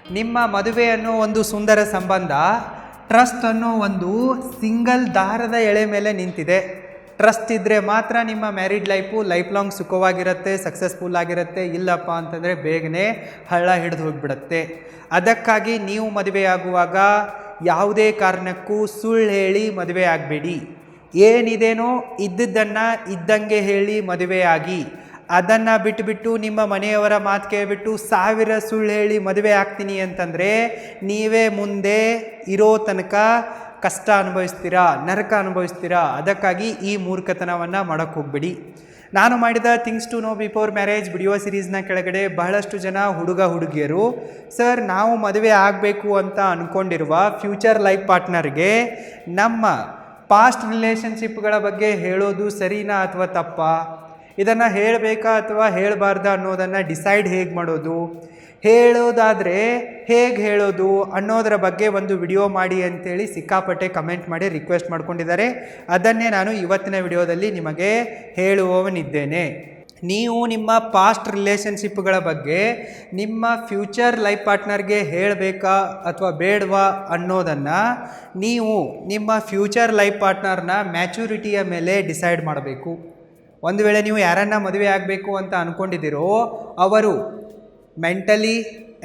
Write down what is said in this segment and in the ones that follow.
ನಿಮ್ಮ ಮದುವೆ ಅನ್ನೋ ಒಂದು ಸುಂದರ ಸಂಬಂಧ ಟ್ರಸ್ಟ್ ಅನ್ನೋ ಒಂದು ಸಿಂಗಲ್ ದಾರದ ಎಳೆ ಮೇಲೆ ನಿಂತಿದೆ. ಟ್ರಸ್ಟ್ ಇದ್ದರೆ ಮಾತ್ರ ನಿಮ್ಮ ಮ್ಯಾರಿಡ್ ಲೈಫ್ ಲಾಂಗ್ ಸುಖವಾಗಿರುತ್ತೆ, ಸಕ್ಸಸ್ಫುಲ್ ಆಗಿರುತ್ತೆ. ಇಲ್ಲಪ್ಪ ಅಂತಂದರೆ ಬೇಗನೆ ಹಳ್ಳ ಹಿಡಿದು ಹೋಗಿಬಿಡುತ್ತೆ. ಅದಕ್ಕಾಗಿ ನೀವು ಮದುವೆಯಾಗುವಾಗ ಯಾವುದೇ ಕಾರಣಕ್ಕೂ ಸುಳ್ಳು ಹೇಳಿ ಮದುವೆ ಆಗಬೇಡಿ. ಏನಿದೇನೋ ಇದ್ದದ್ದನ್ನು ಇದ್ದಂಗೆ ಹೇಳಿ ಮದುವೆಯಾಗಿ. ಅದನ್ನು ಬಿಟ್ಟುಬಿಟ್ಟು ನಿಮ್ಮ ಮನೆಯವರ ಮಾತು ಕೇಳಿಬಿಟ್ಟು 1000 ಸುಳ್ಳು ಹೇಳಿ ಮದುವೆ ಆಗ್ತೀನಿ ಅಂತಂದರೆ ನೀವೇ ಮುಂದೆ ಇರೋ ತನಕ ಕಷ್ಟ ಅನುಭವಿಸ್ತೀರಾ, ನರಕ ಅನುಭವಿಸ್ತೀರಾ. ಅದಕ್ಕಾಗಿ ಈ ಮೂರ್ಖತನವನ್ನು ಮಾಡೋಕ್ಕೆ ಹೋಗ್ಬೇಡಿ. ನಾನು ಮಾಡಿದ things to know before marriage video ಸಿರೀಸ್ನ ಕೆಳಗಡೆ ಬಹಳಷ್ಟು ಜನ ಹುಡುಗಿಯರು ಸರ್, ನಾವು ಮದುವೆ ಆಗಬೇಕು ಅಂತ ಅಂದ್ಕೊಂಡಿರುವ ಫ್ಯೂಚರ್ ಲೈಫ್ ಪಾರ್ಟ್ನರ್ಗೆ ನಮ್ಮ ಪಾಸ್ಟ್ ರಿಲೇಷನ್ಶಿಪ್ಗಳ ಬಗ್ಗೆ ಹೇಳೋದು ಸರಿನಾ ಅಥವಾ ತಪ್ಪಾ, ಇದನ್ನು ಹೇಳಬೇಕಾ ಅಥವಾ ಹೇಳಬಾರ್ದಾ ಅನ್ನೋದನ್ನು ಡಿಸೈಡ್ ಹೇಗೆ ಮಾಡೋದು, ಹೇಳೋದಾದರೆ ಹೇಗೆ ಹೇಳೋದು ಅನ್ನೋದರ ಬಗ್ಗೆ ಒಂದು ವಿಡಿಯೋ ಮಾಡಿ ಅಂತೇಳಿ ಸಿಕ್ಕಾಪಟ್ಟೆ ಕಮೆಂಟ್ ಮಾಡಿ ರಿಕ್ವೆಸ್ಟ್ ಮಾಡ್ಕೊಂಡಿದ್ದಾರೆ. ಅದನ್ನೇ ನಾನು ಇವತ್ತಿನ ವಿಡಿಯೋದಲ್ಲಿ ನಿಮಗೆ ಹೇಳುವವನಿದ್ದೇನೆ. ನೀವು ನಿಮ್ಮ ಪಾಸ್ಟ್ ರಿಲೇಷನ್ಶಿಪ್ಗಳ ಬಗ್ಗೆ ನಿಮ್ಮ ಫ್ಯೂಚರ್ ಲೈಫ್ ಪಾರ್ಟ್ನರ್ಗೆ ಹೇಳಬೇಕಾ ಅಥವಾ ಬೇಡವಾ ಅನ್ನೋದನ್ನು ನೀವು ನಿಮ್ಮ ಫ್ಯೂಚರ್ ಲೈಫ್ ಪಾರ್ಟ್ನರ್ನ ಮ್ಯಾಚುರಿಟಿಯ ಮೇಲೆ ಡಿಸೈಡ್ ಮಾಡಬೇಕು. ಒಂದು ವೇಳೆ ನೀವು ಯಾರನ್ನ ಮದುವೆ ಆಗಬೇಕು ಅಂತ ಅಂದ್ಕೊಂಡಿದ್ದೀರೋ ಅವರು mentally,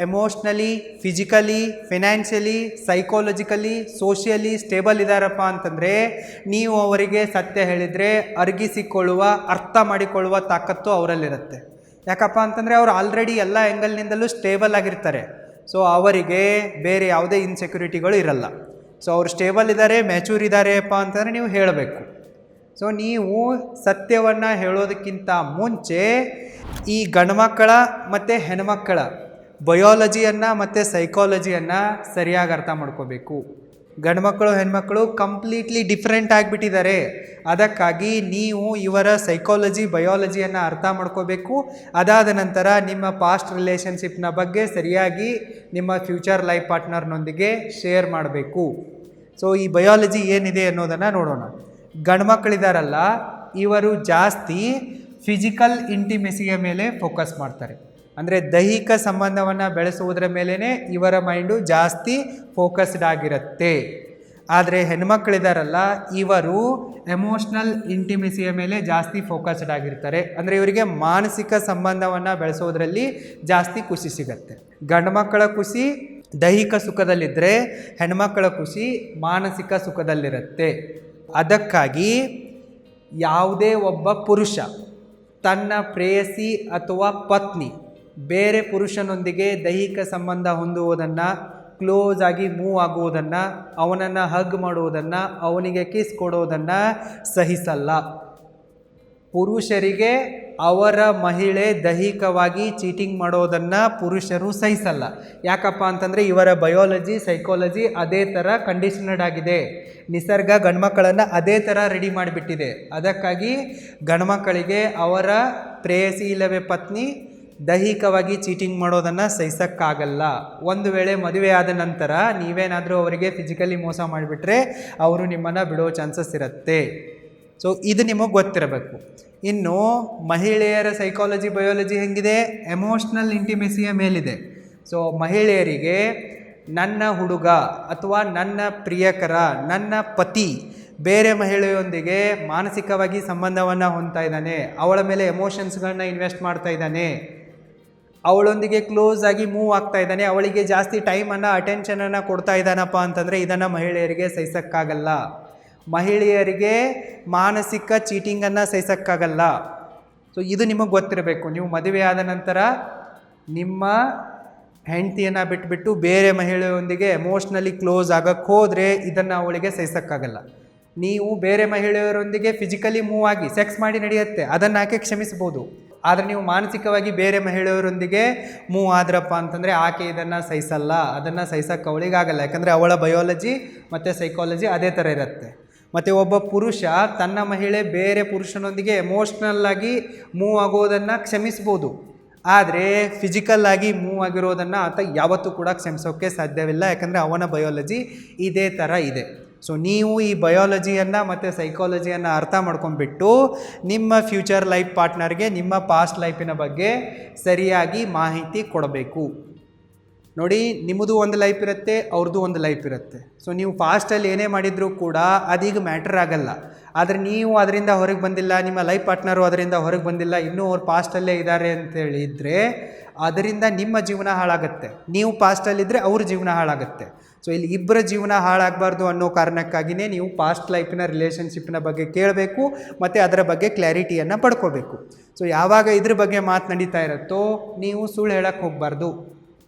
emotionally, physically, financially, psychologically, socially stable ಇದ್ದಾರಪ್ಪ ಅಂತಂದರೆ ನೀವು ಅವರಿಗೆ ಸತ್ಯ ಹೇಳಿದರೆ ಅರ್ಗಿಸಿಕೊಳ್ಳುವ, ಅರ್ಥ ಮಾಡಿಕೊಳ್ಳುವ ತಾಕತ್ತು ಅವರಲ್ಲಿರುತ್ತೆ. ಯಾಕಪ್ಪ ಅಂತಂದರೆ ಅವರು ಆಲ್ರೆಡಿ ಎಲ್ಲ ಆ್ಯಂಗಲ್ನಿಂದಲೂ ಸ್ಟೇಬಲ್ ಆಗಿರ್ತಾರೆ. ಸೊ ಅವರಿಗೆ ಬೇರೆ ಯಾವುದೇ ಇನ್ಸೆಕ್ಯೂರಿಟಿಗಳು ಇರಲ್ಲ. ಸೊ ಅವರು ಸ್ಟೇಬಲ್ ಇದ್ದಾರೆ, ಮ್ಯಾಚೂರ್ ಇದ್ದಾರೆಪ್ಪ ಅಂತಂದರೆ ನೀವು ಹೇಳಬೇಕು. ಸೊ ನೀವು ಸತ್ಯವನ್ನು ಹೇಳೋದಕ್ಕಿಂತ ಮುಂಚೆ ಈ ಗಂಡುಮಕ್ಕಳ ಮತ್ತು ಹೆಣ್ಮಕ್ಕಳ ಬಯಾಲಜಿಯನ್ನು ಮತ್ತು ಸೈಕಾಲಜಿಯನ್ನು ಸರಿಯಾಗಿ ಅರ್ಥ ಮಾಡ್ಕೋಬೇಕು. ಗಂಡುಮಕ್ಕಳು ಹೆಣ್ಮಕ್ಕಳು ಕಂಪ್ಲೀಟ್ಲಿ ಡಿಫ್ರೆಂಟ್ ಆಗಿಬಿಟ್ಟಿದ್ದಾರೆ. ಅದಕ್ಕಾಗಿ ನೀವು ಇವರ ಸೈಕಾಲಜಿ, ಬಯಾಲಜಿಯನ್ನು ಅರ್ಥ ಮಾಡ್ಕೋಬೇಕು. ಅದಾದ ನಂತರ ನಿಮ್ಮ ಪಾಸ್ಟ್ ರಿಲೇಷನ್ಶಿಪ್ನ ಬಗ್ಗೆ ಸರಿಯಾಗಿ ನಿಮ್ಮ ಫ್ಯೂಚರ್ ಲೈಫ್ ಪಾರ್ಟ್ನರ್ನೊಂದಿಗೆ ಶೇರ್ ಮಾಡಬೇಕು. ಸೊ ಈ ಬಯಾಲಜಿ ಏನಿದೆ ಅನ್ನೋದನ್ನು ನೋಡೋಣ. ಗಂಡುಮಕ್ಕಳಿದಾರಲ್ಲ, ಇವರು ಜಾಸ್ತಿ ಫಿಸಿಕಲ್ ಇಂಟಿಮೆಸಿಯ ಮೇಲೆ ಫೋಕಸ್ ಮಾಡ್ತಾರೆ. ಅಂದರೆ ದೈಹಿಕ ಸಂಬಂಧವನ್ನು ಬೆಳೆಸುವುದರ ಮೇಲೇ ಇವರ ಮೈಂಡು ಜಾಸ್ತಿ ಫೋಕಸ್ಡ್ ಆಗಿರುತ್ತೆ. ಆದರೆ ಹೆಣ್ಮಕ್ಳಿದಾರಲ್ಲ, ಇವರು ಎಮೋಷ್ನಲ್ ಇಂಟಿಮೆಸಿಯ ಮೇಲೆ ಜಾಸ್ತಿ ಫೋಕಸ್ಡ್ ಆಗಿರ್ತಾರೆ. ಅಂದರೆ ಇವರಿಗೆ ಮಾನಸಿಕ ಸಂಬಂಧವನ್ನು ಬೆಳೆಸೋದ್ರಲ್ಲಿ ಜಾಸ್ತಿ ಖುಷಿ ಸಿಗತ್ತೆ. ಗಂಡು ಮಕ್ಕಳ ಖುಷಿ ದೈಹಿಕ ಸುಖದಲ್ಲಿದ್ದರೆ ಹೆಣ್ಮಕ್ಕಳ ಖುಷಿ ಮಾನಸಿಕ ಸುಖದಲ್ಲಿರುತ್ತೆ. ಅದಕ್ಕಾಗಿ ಯಾವುದೇ ಒಬ್ಬ ಪುರುಷ ತನ್ನ ಪ್ರೇಯಸಿ ಅಥವಾ ಪತ್ನಿ ಬೇರೆ ಪುರುಷನೊಂದಿಗೆ ದೈಹಿಕ ಸಂಬಂಧ ಹೊಂದುವುದನ್ನು, ಕ್ಲೋಸ್ ಆಗಿ ಮೂವ್ ಆಗುವುದನ್ನು, ಅವನನ್ನು ಹಗ್ ಮಾಡುವುದನ್ನು, ಅವನಿಗೆ ಕಿಸ್ ಕೊಡೋದನ್ನು ಸಹಿಸಲ್ಲ. ಪುರುಷರಿಗೆ ಅವರ ಮಹಿಳೆ ದೈಹಿಕವಾಗಿ ಚೀಟಿಂಗ್ ಮಾಡೋದನ್ನು ಪುರುಷರು ಸಹಿಸಲ್ಲ. ಯಾಕಪ್ಪ ಅಂತಂದರೆ ಇವರ ಬಯಾಲಜಿ, ಸೈಕಾಲಜಿ ಅದೇ ಥರ ಕಂಡೀಷನಡ್ ಆಗಿದೆ. ನಿಸರ್ಗ ಗಂಡ್ಮಕ್ಕಳನ್ನು ಅದೇ ಥರ ರೆಡಿ ಮಾಡಿಬಿಟ್ಟಿದೆ. ಅದಕ್ಕಾಗಿ ಗಂಡ್ಮಕ್ಕಳಿಗೆ ಅವರ ಪ್ರೇಯಸಿ ಇಲ್ಲವೇ ಪತ್ನಿ ದೈಹಿಕವಾಗಿ ಚೀಟಿಂಗ್ ಮಾಡೋದನ್ನು ಸಹಿಸೋಕ್ಕಾಗಲ್ಲ. ಒಂದು ವೇಳೆ ಮದುವೆ ಆದ ನಂತರ ನೀವೇನಾದರೂ ಅವರಿಗೆ ಫಿಸಿಕಲಿ ಮೋಸ ಮಾಡಿಬಿಟ್ರೆ ಅವರು ನಿಮ್ಮನ್ನು ಬಿಡೋ ಚಾನ್ಸಸ್ ಇರುತ್ತೆ. ಸೊ ಇದು ನಿಮಗೆ ಗೊತ್ತಿರಬೇಕು. ಇನ್ನು ಮಹಿಳೆಯರ ಸೈಕಾಲಜಿ, ಬಯಾಲಜಿ ಹೆಂಗಿದೆ? ಎಮೋಷ್ನಲ್ ಇಂಟಿಮೆಸಿಯ ಮೇಲಿದೆ. ಸೊ ಮಹಿಳೆಯರಿಗೆ ನನ್ನ ಹುಡುಗ ಅಥವಾ ನನ್ನ ಪ್ರಿಯಕರ, ನನ್ನ ಪತಿ ಬೇರೆ ಮಹಿಳೆಯೊಂದಿಗೆ ಮಾನಸಿಕವಾಗಿ ಸಂಬಂಧವನ್ನು ಹೊಂದ್ತಾ ಇದ್ದಾನೆ, ಅವಳ ಮೇಲೆ ಎಮೋಷನ್ಸ್ಗಳನ್ನ ಇನ್ವೆಸ್ಟ್ ಮಾಡ್ತಾ ಇದ್ದಾನೆ, ಅವಳೊಂದಿಗೆ ಕ್ಲೋಸ್ ಆಗಿ ಮೂವ್ ಆಗ್ತಾ ಇದ್ದಾನೆ, ಅವಳಿಗೆ ಜಾಸ್ತಿ ಟೈಮನ್ನು, ಅಟೆನ್ಷನನ್ನು ಕೊಡ್ತಾ ಇದ್ದಾನಪ್ಪ ಅಂತಂದರೆ ಇದನ್ನು ಮಹಿಳೆಯರಿಗೆ ಸಹಿಸೋಕ್ಕಾಗಲ್ಲ. ಮಹಿಳೆಯರಿಗೆ ಮಾನಸಿಕ ಚೀಟಿಂಗನ್ನು ಸಹಿಸೋಕ್ಕಾಗಲ್ಲ. ಸೊ ಇದು ನಿಮಗೆ ಗೊತ್ತಿರಬೇಕು. ನೀವು ಮದುವೆ ಆದ ನಂತರ ನಿಮ್ಮ ಹೆಂಡತಿಯನ್ನು ಬಿಟ್ಬಿಟ್ಟು ಬೇರೆ ಮಹಿಳೆಯೊಂದಿಗೆ ಎಮೋಷ್ನಲಿ ಕ್ಲೋಸ್ ಆಗೋಕ್ಕೆ ಹೋದರೆ ಇದನ್ನು ಅವಳಿಗೆ ಸಹಿಸೋಕ್ಕಾಗಲ್ಲ. ನೀವು ಬೇರೆ ಮಹಿಳೆಯರೊಂದಿಗೆ ಫಿಸಿಕಲಿ ಮೂವ್ ಆಗಿ ಸೆಕ್ಸ್ ಮಾಡಿ ನಡೆಯುತ್ತೆ, ಅದನ್ನು ಆಕೆ ಕ್ಷಮಿಸ್ಬೋದು. ಆದರೆ ನೀವು ಮಾನಸಿಕವಾಗಿ ಬೇರೆ ಮಹಿಳೆಯರೊಂದಿಗೆ ಮೂವ್ ಆದ್ರಪ್ಪ ಅಂತಂದರೆ ಆಕೆ ಇದನ್ನು ಸಹಿಸಲ್ಲ, ಅದನ್ನು ಸಹಿಸೋಕ್ಕೆ ಅವಳಿಗಾಗಲ್ಲ. ಯಾಕಂದರೆ ಅವಳ ಬಯಾಲಜಿ ಮತ್ತು ಸೈಕಾಲಜಿ ಅದೇ ಥರ ಇರುತ್ತೆ. ಮತ್ತು ಒಬ್ಬ ಪುರುಷ ತನ್ನ ಮಹಿಳೆ ಬೇರೆ ಪುರುಷನೊಂದಿಗೆ ಎಮೋಷ್ನಲ್ಲಾಗಿ ಮೂವ್ ಆಗೋದನ್ನು ಕ್ಷಮಿಸ್ಬೋದು, ಆದರೆ ಫಿಸಿಕಲ್ಲಾಗಿ ಮೂವ್ ಆಗಿರೋದನ್ನು ಆತ ಯಾವತ್ತೂ ಕೂಡ ಕ್ಷಮಿಸೋಕ್ಕೆ ಸಾಧ್ಯವಿಲ್ಲ. ಯಾಕಂದರೆ ಅವನ ಬಯಾಲಜಿ ಇದೇ ಥರ ಇದೆ. ಸೊ ನೀವು ಈ ಬಯಾಲಜಿಯನ್ನು ಮತ್ತು ಸೈಕಾಲಜಿಯನ್ನು ಅರ್ಥ ಮಾಡ್ಕೊಂಡ್ಬಿಟ್ಟು ನಿಮ್ಮ ಫ್ಯೂಚರ್ ಲೈಫ್ ಪಾರ್ಟ್ನರ್ಗೆ ನಿಮ್ಮ ಪಾಸ್ಟ್ ಲೈಫಿನ ಬಗ್ಗೆ ಸರಿಯಾಗಿ ಮಾಹಿತಿ ಕೊಡಬೇಕು. ನೋಡಿ, ನಿಮ್ಮದು ಒಂದು ಲೈಫ್ ಇರುತ್ತೆ, ಅವ್ರದ್ದು ಒಂದು ಲೈಫ್ ಇರುತ್ತೆ. ಸೊ ನೀವು ಪಾಸ್ಟಲ್ಲಿ ಏನೇ ಮಾಡಿದರೂ ಕೂಡ ಅದೀಗ ಮ್ಯಾಟ್ರ್ ಆಗಲ್ಲ. ಆದರೆ ನೀವು ಅದರಿಂದ ಹೊರಗೆ ಬಂದಿಲ್ಲ, ನಿಮ್ಮ ಲೈಫ್ ಪಾರ್ಟ್ನರು ಅದರಿಂದ ಹೊರಗೆ ಬಂದಿಲ್ಲ, ಇನ್ನೂ ಅವ್ರು ಪಾಸ್ಟಲ್ಲೇ ಇದ್ದಾರೆ ಅಂತೇಳಿದರೆ ಅದರಿಂದ ನಿಮ್ಮ ಜೀವನ ಹಾಳಾಗುತ್ತೆ. ನೀವು ಪಾಸ್ಟಲ್ಲಿದ್ದರೆ ಅವ್ರ ಜೀವನ ಹಾಳಾಗುತ್ತೆ. ಸೊ ಇಲ್ಲಿ ಇಬ್ಬರ ಜೀವನ ಹಾಳಾಗಬಾರ್ದು ಅನ್ನೋ ಕಾರಣಕ್ಕಾಗಿಯೇ ನೀವು ಪಾಸ್ಟ್ ಲೈಫಿನ ರಿಲೇಷನ್ಶಿಪ್ನ ಬಗ್ಗೆ ಕೇಳಬೇಕು ಮತ್ತು ಅದರ ಬಗ್ಗೆ ಕ್ಲಾರಿಟಿಯನ್ನು ಪಡ್ಕೋಬೇಕು. ಸೊ ಯಾವಾಗ ಇದ್ರ ಬಗ್ಗೆ ಮಾತು ನಡೀತಾ ಇರುತ್ತೋ ನೀವು ಸುಳ್ಳು ಹೇಳಕ್ಕೆ ಹೋಗಬಾರ್ದು.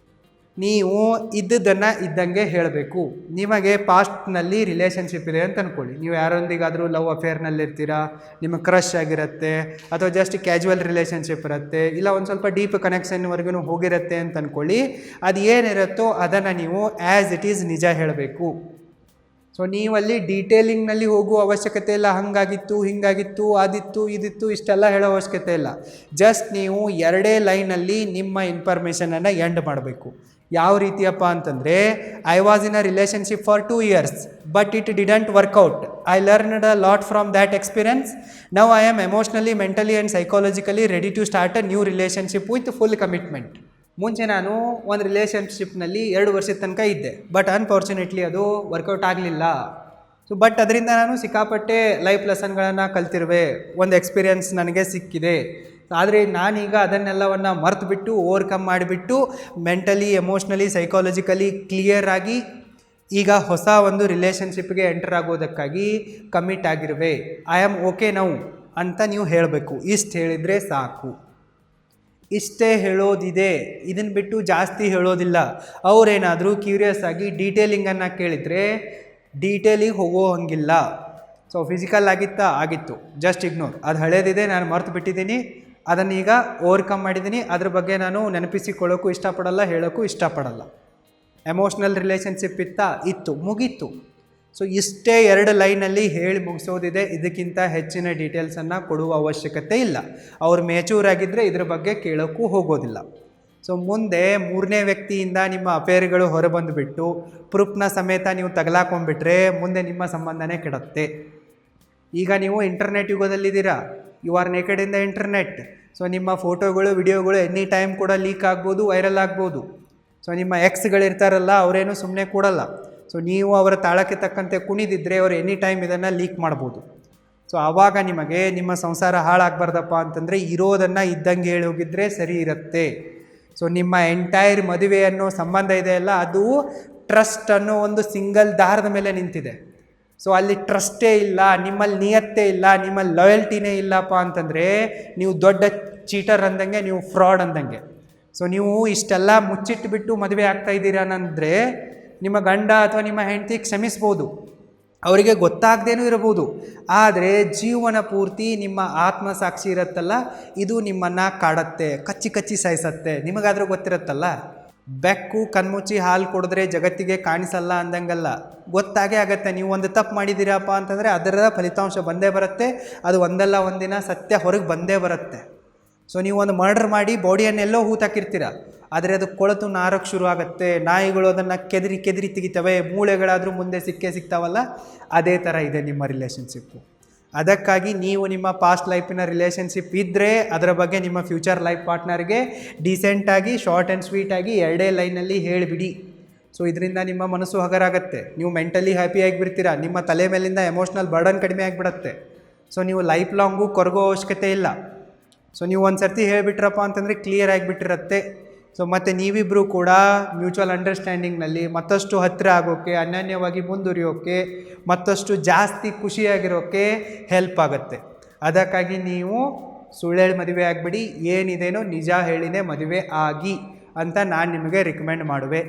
ನೀವು ಇದ್ದದ್ದನ್ನು ಇದ್ದಂಗೆ ಹೇಳಬೇಕು. ನಿಮಗೆ ಪಾಸ್ಟ್ನಲ್ಲಿ ರಿಲೇಷನ್ಶಿಪ್ ಇದೆ ಅಂತ ಅಂದ್ಕೊಳ್ಳಿ, ನೀವು ಯಾರೊಂದಿಗಾದರೂ ಲವ್ ಅಫೇರ್ನಲ್ಲಿರ್ತೀರಾ, ನಿಮಗೆ ಕ್ರಶ್ ಆಗಿರುತ್ತೆ, ಅಥವಾ ಜಸ್ಟ್ ಕ್ಯಾಜುವಲ್ ರಿಲೇಷನ್ಶಿಪ್ ಇರುತ್ತೆ, ಇಲ್ಲ ಒಂದು ಸ್ವಲ್ಪ ಡೀಪ್ ಕನೆಕ್ಷನ್ವರೆಗೂ ಹೋಗಿರುತ್ತೆ ಅಂತ ಅಂದ್ಕೊಳ್ಳಿ. ಅದು ಏನಿರುತ್ತೋ ಅದನ್ನು ನೀವು ಆ್ಯಸ್ ಇಟ್ ಈಸ್ ನಿಜ ಹೇಳಬೇಕು. ಸೊ ನೀವಲ್ಲಿ ಡೀಟೇಲಿಂಗ್ನಲ್ಲಿ ಹೋಗುವ ಅವಶ್ಯಕತೆ ಇಲ್ಲ. ಹಾಗಾಗಿತ್ತು, ಹೀಗಾಗಿತ್ತು, ಅದಿತ್ತು, ಇದಿತ್ತು, ಇಷ್ಟೆಲ್ಲ ಹೇಳೋ ಅವಶ್ಯಕತೆ ಇಲ್ಲ. ಜಸ್ಟ್ ನೀವು 2 ಲೈನಲ್ಲಿ ನಿಮ್ಮ ಇನ್ಫಾರ್ಮೇಷನನ್ನು ಎಂಡ್ ಮಾಡಬೇಕು. ಯಾವ ರೀತಿಯಪ್ಪ ಅಂತಂದರೆ, I was in a relationship for 2 years but it didn't work out. I learned a lot from that experience. Now I am emotionally, mentally and psychologically ready to start a new relationship with full commitment. ಮುಂಚೆ ನಾನು ಒಂದು ರಿಲೇಷನ್ಶಿಪ್ನಲ್ಲಿ 2 ವರ್ಷದ ತನಕ ಇದ್ದೆ, but unfortunately ಅದು work out ಆಗಲಿಲ್ಲ. So but ಅದರಿಂದ ನಾನು ಸಿಕ್ಕಾಪಟ್ಟೆ ಲೈಫ್ ಲೆಸನ್ಗಳನ್ನು ಕಲ್ತಿರುವೆ, ಒಂದು ಎಕ್ಸ್ಪೀರಿಯನ್ಸ್ ನನಗೆ ಸಿಕ್ಕಿದೆ. ಆದರೆ ನಾನೀಗ ಅದನ್ನೆಲ್ಲವನ್ನು ಮರೆತುಬಿಟ್ಟು, ಓವರ್ಕಮ್ ಮಾಡಿಬಿಟ್ಟು, ಮೆಂಟಲಿ, ಎಮೋಷ್ನಲಿ, ಸೈಕಾಲಜಿಕಲಿ ಕ್ಲಿಯರ್ ಆಗಿ ಈಗ ಹೊಸ ಒಂದು ರಿಲೇಷನ್ಶಿಪ್ಗೆ ಎಂಟರ್ ಆಗೋದಕ್ಕಾಗಿ ಕಮಿಟ್ ಆಗಿರುವೆ. ಐ ಆಮ್ ಓಕೆ ನೌ ಅಂತ ನೀವು ಹೇಳಬೇಕು. ಇಷ್ಟು ಹೇಳಿದರೆ ಸಾಕು. ಇಷ್ಟೇ ಹೇಳೋದಿದೆ, ಇದನ್ನು ಬಿಟ್ಟು ಜಾಸ್ತಿ ಹೇಳೋದಿಲ್ಲ. ಅವರೇನಾದರೂ ಕ್ಯೂರಿಯಸ್ ಆಗಿ ಡೀಟೇಲಿಂಗನ್ನು ಕೇಳಿದರೆ ಡೀಟೇಲಿಗೆ ಹೋಗೋ ಹಂಗಿಲ್ಲ. ಸೊ ಫಿಸಿಕಲ್ ಆಗಿತ್ತು, ಜಸ್ಟ್ ಇಗ್ನೋರ್. ಅದು ಹಳೇದಿದೆ, ನಾನು ಮರೆತು ಬಿಟ್ಟಿದ್ದೀನಿ, ಅದನ್ನೀಗ ಓವರ್ಕಮ್ ಮಾಡಿದ್ದೀನಿ, ಅದ್ರ ಬಗ್ಗೆ ನಾನು ನೆನಪಿಸಿಕೊಳ್ಳೋಕ್ಕೂ ಇಷ್ಟಪಡಲ್ಲ, ಹೇಳೋಕ್ಕೂ ಇಷ್ಟಪಡಲ್ಲ. ಎಮೋಷ್ನಲ್ ರಿಲೇಷನ್ಶಿಪ್ ಇತ್ತು, ಮುಗೀತು. ಸೊ ಇಷ್ಟೇ 2 ಲೈನಲ್ಲಿ ಹೇಳಿ ಮುಗಿಸೋದಿದೆ. ಇದಕ್ಕಿಂತ ಹೆಚ್ಚಿನ ಡೀಟೇಲ್ಸನ್ನು ಕೊಡುವ ಅವಶ್ಯಕತೆ ಇಲ್ಲ. ಅವ್ರು ಮ್ಯಾಚೂರ್ ಆಗಿದ್ದರೆ ಇದ್ರ ಬಗ್ಗೆ ಕೇಳೋಕ್ಕೂ ಹೋಗೋದಿಲ್ಲ. ಸೊ ಮುಂದೆ 3ನೇ ವ್ಯಕ್ತಿಯಿಂದ ನಿಮ್ಮ ಅಫೇರ್ಗಳು ಹೊರಬಂದುಬಿಟ್ಟು ಪ್ರೂಫ್ನ ಸಮೇತ ನೀವು ತಗಲಾಕೊಂಡ್ಬಿಟ್ರೆ ಮುಂದೆ ನಿಮ್ಮ ಸಂಬಂಧನೇ ಕೆಡುತ್ತೆ. ಈಗ ನೀವು ಇಂಟರ್ನೆಟ್ ಯುಗದಲ್ಲಿದ್ದೀರಾ, you are naked in the internet. So ನಿಮ್ಮ ಫೋಟೋಗಳು, ವಿಡಿಯೋಗಳು ಎನಿ ಟೈಮ್ ಕೂಡ ಲೀಕ್ ಆಗ್ಬೋದು, ವೈರಲ್ ಆಗ್ಬೋದು. ಸೊ ನಿಮ್ಮ ಎಕ್ಸ್ಗಳಿರ್ತಾರಲ್ಲ, ಅವರೇನು ಸುಮ್ಮನೆ ಕೊಡಲ್ಲ. ಸೊ ನೀವು ಅವರ ತಾಳಕ್ಕೆ ತಕ್ಕಂತೆ ಕುಣಿದಿದ್ದರೆ ಅವರು ಎನಿ ಟೈಮ್ ಇದನ್ನು ಲೀಕ್ ಮಾಡ್ಬೋದು. ಸೊ ಆವಾಗ ನಿಮಗೆ ನಿಮ್ಮ ಸಂಸಾರ ಹಾಳಾಗಬಾರ್ದಪ್ಪ ಅಂತಂದರೆ ಇರೋದನ್ನು ಇದ್ದಂಗೆ ಹೇಳಿ ಹೋಗಿದ್ರೆ ಸರಿ ಇರುತ್ತೆ. ಸೊ ನಿಮ್ಮ ಎಂಟೈರ್ ಮದುವೆ ಅನ್ನೋ ಸಂಬಂಧ ಇದೆಯಲ್ಲ, ಅದು ಟ್ರಸ್ಟ್ ಅನ್ನೋ ಒಂದು ಸಿಂಗಲ್ ದಾರದ ಮೇಲೆ ನಿಂತಿದೆ. ಸೊ ಅಲ್ಲಿ ಟ್ರಸ್ಟೇ ಇಲ್ಲ, ನಿಮ್ಮಲ್ಲಿ ನಿಯತ್ತೇ ಇಲ್ಲ, ನಿಮ್ಮಲ್ಲಿ ಲಾಯಲ್ಟಿನೇ ಇಲ್ಲಪ್ಪ ಅಂತಂದರೆ ನೀವು ದೊಡ್ಡ ಚೀಟರ್ ಅಂದಂಗೆ, ನೀವು ಫ್ರಾಡ್ ಅಂದಂಗೆ. ಸೊ ನೀವು ಇಷ್ಟೆಲ್ಲ ಮುಚ್ಚಿಟ್ಬಿಟ್ಟು ಮದುವೆ ಆಗ್ತಾ ಇದ್ದೀರಾ ಅಂದರೆ ನಿಮ್ಮ ಗಂಡ ಅಥವಾ ನಿಮ್ಮ ಹೆಂಡತಿ ಕ್ಷಮಿಸ್ಬೋದು, ಅವರಿಗೆ ಗೊತ್ತಾಗದೇನೂ ಇರಬಹುದು. ಆದರೆ ಜೀವನ ಪೂರ್ತಿ ನಿಮ್ಮ ಆತ್ಮಸಾಕ್ಷಿ ಇರುತ್ತಲ್ಲ, ಇದು ನಿಮ್ಮನ್ನು ಕಾಡುತ್ತೆ, ಕಚ್ಚಿ ಸಾಯಿಸತ್ತೆ. ನಿಮಗಾದರೂ ಗೊತ್ತಿರುತ್ತಲ್ಲ, ಬೆಕ್ಕು ಕಣ್ಮುಚ್ಚಿ ಹಾಲು ಕೊಡಿದ್ರೆ ಜಗತ್ತಿಗೆ ಕಾಣಿಸಲ್ಲ ಅಂದಂಗಲ್ಲ, ಗೊತ್ತಾಗೇ ಆಗುತ್ತೆ. ನೀವು ಒಂದು ತಪ್ಪು ಮಾಡಿದ್ದೀರಪ್ಪ ಅಂತಂದರೆ ಅದರ ಫಲಿತಾಂಶ ಬಂದೇ ಬರುತ್ತೆ. ಅದು ಒಂದಲ್ಲ ಒಂದಿನ ಸತ್ಯ ಹೊರಗೆ ಬಂದೇ ಬರುತ್ತೆ. ಸೊ ನೀವು ಒಂದು ಮರ್ಡರ್ ಮಾಡಿ ಬಾಡಿಯನ್ನೆಲ್ಲೋ ಹೂತಾಕಿರ್ತೀರ, ಆದರೆ ಅದು ಕೊಳೆತು ನಾರಕ್ಕೆ ಶುರು ಆಗುತ್ತೆ. ನಾಯಿಗಳು ಅದನ್ನು ಕೆದರಿ ತೆಗಿತವೆ, ಮೂಳೆಗಳಾದರೂ ಮುಂದೆ ಸಿಗ್ತಾವಲ್ಲ, ಅದೇ ಥರ ಇದೆ ನಿಮ್ಮ ರಿಲೇಷನ್ಶಿಪ್ಪು. ಅದಕ್ಕಾಗಿ ನೀವು ನಿಮ್ಮ ಪಾಸ್ಟ್ ಲೈಫಿನ ರಿಲೇಷನ್ಶಿಪ್ ಇದ್ದರೆ ಅದರ ಬಗ್ಗೆ ನಿಮ್ಮ ಫ್ಯೂಚರ್ ಲೈಫ್ ಪಾರ್ಟ್ನರ್ಗೆ ಡೀಸೆಂಟಾಗಿ, ಶಾರ್ಟ್ ಆ್ಯಂಡ್ ಸ್ವೀಟಾಗಿ 2 ಲೈನಲ್ಲಿ ಹೇಳಿಬಿಡಿ. ಸೊ ಇದರಿಂದ ನಿಮ್ಮ ಮನಸ್ಸು ಹಗರಾಗತ್ತೆ, ನೀವು ಮೆಂಟಲಿ ಹ್ಯಾಪಿ ಆಗಿಬಿಡ್ತೀರಾ, ನಿಮ್ಮ ತಲೆ ಮೇಲಿಂದ ಎಮೋಷ್ನಲ್ ಬರ್ಡನ್ ಕಡಿಮೆ ಆಗಿಬಿಡತ್ತೆ. ಸೊ ನೀವು ಲೈಫ್ ಲಾಂಗು ಕೊರಗೋ ಅವಶ್ಯಕತೆ ಇಲ್ಲ. ಸೊ ನೀವು ಒಂದು ಸರ್ತಿ ಹೇಳಿಬಿಟ್ರಪ್ಪ ಅಂತಂದರೆ ಕ್ಲಿಯರ್ ಆಗಿಬಿಟ್ಟಿರತ್ತೆ. ಸೊ ಮತ್ತು ನೀವಿಬ್ಬರು ಕೂಡ ಮ್ಯೂಚುವಲ್ ಅಂಡರ್ಸ್ಟ್ಯಾಂಡಿಂಗ್ನಲ್ಲಿ ಮತ್ತಷ್ಟು ಹತ್ತಿರ ಆಗೋಕ್ಕೆ, ಅನ್ಯೋನ್ಯವಾಗಿ ಮುಂದುವರಿಯೋಕ್ಕೆ, ಮತ್ತಷ್ಟು ಜಾಸ್ತಿ ಖುಷಿಯಾಗಿರೋಕ್ಕೆ ಹೆಲ್ಪ್ ಆಗುತ್ತೆ. ಅದಕ್ಕಾಗಿ ನೀವು ಸುಳ್ಳು ಹೇಳಿ ಮದುವೆ ಆಗಿಬಿಡಿ, ಏನಿದೇನೋ ನಿಜ ಹೇಳಿನೇ ಮದುವೆ ಆಗಿ ಅಂತ ನಾನು ನಿಮಗೆ ರಿಕಮೆಂಡ್ ಮಾಡುವೆ.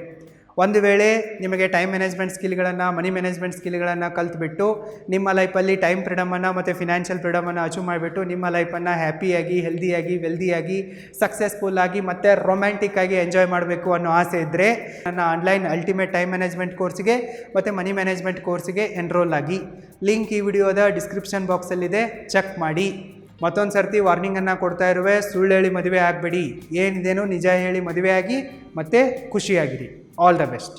ಒಂದು ವೇಳೆ ನಿಮಗೆ ಟೈಮ್ ಮ್ಯಾನೇಜ್ಮೆಂಟ್ ಸ್ಕಿಲ್ಗಳನ್ನು, ಮನಿ ಮ್ಯಾನೇಜ್ಮೆಂಟ್ ಸ್ಕಿಲ್ಗಳನ್ನು ಕಲ್ತ್ಬಿಟ್ಟು ನಿಮ್ಮ ಲೈಫಲ್ಲಿ ಟೈಮ್ ಫ್ರೀಡಮನ್ನು ಮತ್ತು ಫಿನಾನ್ಷಿಯಲ್ ಫ್ರೀಡಮನ್ನು ಅಚೀವ್ ಮಾಡಿಬಿಟ್ಟು ನಿಮ್ಮ ಲೈಫನ್ನು ಹ್ಯಾಪಿಯಾಗಿ, ಹೆಲ್ದಿಯಾಗಿ, ವೆಲ್ದಿಯಾಗಿ, ಸಕ್ಸಸ್ಫುಲ್ಲಾಗಿ ಮತ್ತು ರೊಮ್ಯಾಂಟಿಕ್ಕಾಗಿ ಎಂಜಾಯ್ ಮಾಡಬೇಕು ಅನ್ನೋ ಆಸೆ ಇದ್ದರೆ ನನ್ನ ಆನ್ಲೈನ್ ಅಲ್ಟಿಮೇಟ್ ಟೈಮ್ ಮ್ಯಾನೇಜ್ಮೆಂಟ್ ಕೋರ್ಸಿಗೆ ಮತ್ತು ಮನಿ ಮ್ಯಾನೇಜ್ಮೆಂಟ್ ಕೋರ್ಸಿಗೆ ಎನ್ರೋಲ್ ಆಗಿ. ಲಿಂಕ್ ಈ ವಿಡಿಯೋದ ಡಿಸ್ಕ್ರಿಪ್ಷನ್ ಬಾಕ್ಸಲ್ಲಿದೆ, ಚೆಕ್ ಮಾಡಿ. ಮತ್ತೊಂದು ಸರ್ತಿ ವಾರ್ನಿಂಗನ್ನು ಕೊಡ್ತಾ ಇರುವೆ, ಸುಳ್ಳು ಹೇಳಿ ಮದುವೆ ಆಗಬೇಡಿ, ಏನಿದೇನೋ ನಿಜ ಹೇಳಿ ಮದುವೆ ಆಗಿ ಮತ್ತು ಖುಷಿಯಾಗಿರಿ. All the best.